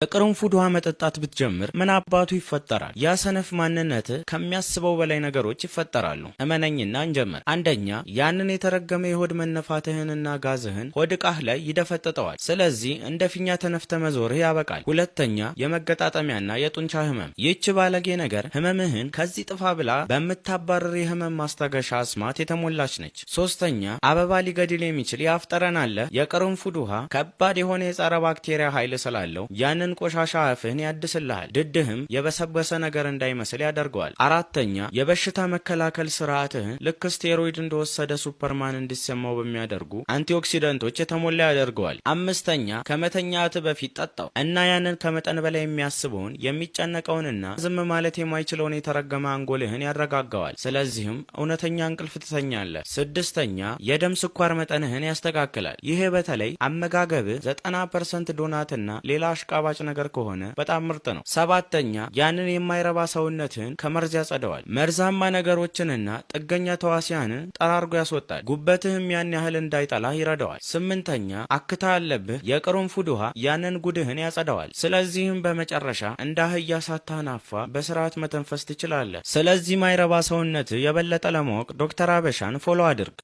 የቅርንፉድ ውሃ መጠጣት ብትጀምር ምን አባቱ ይፈጠራል? ያ ሰነፍ ማንነት ከሚያስበው በላይ ነገሮች ይፈጠራሉ። እመነኝና እንጀምር። አንደኛ፣ ያንን የተረገመ የሆድ መነፋትህንና ጋዝህን ሆድ ዕቃህ ላይ ይደፈጥጠዋል። ስለዚህ እንደ ፊኛ ተነፍተ መዞርህ ያበቃል። ሁለተኛ፣ የመገጣጠሚያና የጡንቻ ህመም። ይህች ባለጌ ነገር ህመምህን ከዚህ ጥፋ ብላ በምታባረር የህመም ማስታገሻ አስማት የተሞላች ነች። ሶስተኛ፣ አበባ ሊገድል የሚችል የአፍ ጠረን አለ። የቅርንፉድ ውሃ ከባድ የሆነ የጸረ ባክቴሪያ ኃይል ስላለው ያንን ቆሻሻ አፍህን ያድስልሃል። ድድህም የበሰበሰ ነገር እንዳይመስል ያደርገዋል። አራተኛ፣ የበሽታ መከላከል ስርዓትህን ልክ ስቴሮይድ እንደወሰደ ሱፐርማን እንዲሰማው በሚያደርጉ አንቲኦክሲደንቶች የተሞላ ያደርገዋል። አምስተኛ፣ ከመተኛት በፊት ጠጣው እና ያንን ከመጠን በላይ የሚያስበውን የሚጨነቀውንና ዝም ማለት የማይችለውን የተረገመ አንጎልህን ያረጋጋዋል። ስለዚህም እውነተኛ እንቅልፍ ትተኛለህ። ስድስተኛ፣ የደም ስኳር መጠንህን ያስተካክላል። ይሄ በተለይ አመጋገብህ 90% ዶናትና ሌላ አሽቃባጭ ነገር ከሆነ በጣም ምርጥ ነው። ሰባተኛ፣ ያንን የማይረባ ሰውነትህን ከመርዝ ያጸደዋል። መርዛማ ነገሮችንና ጥገኛ ተዋሲያንን ጠራርጎ ያስወጣል። ጉበትህም ያን ያህል እንዳይጠላህ ይረዳዋል። ስምንተኛ፣ አክታ አለብህ። የቅርንፉድ ውሃ ያንን ጉድህን ያጸደዋል። ስለዚህም በመጨረሻ እንደ አህያ ሳታናፋ በስርዓት መተንፈስ ትችላለህ። ስለዚህ ማይረባ ሰውነትህ የበለጠ ለማወቅ ዶክተር አበሻን ፎሎ አድርግ።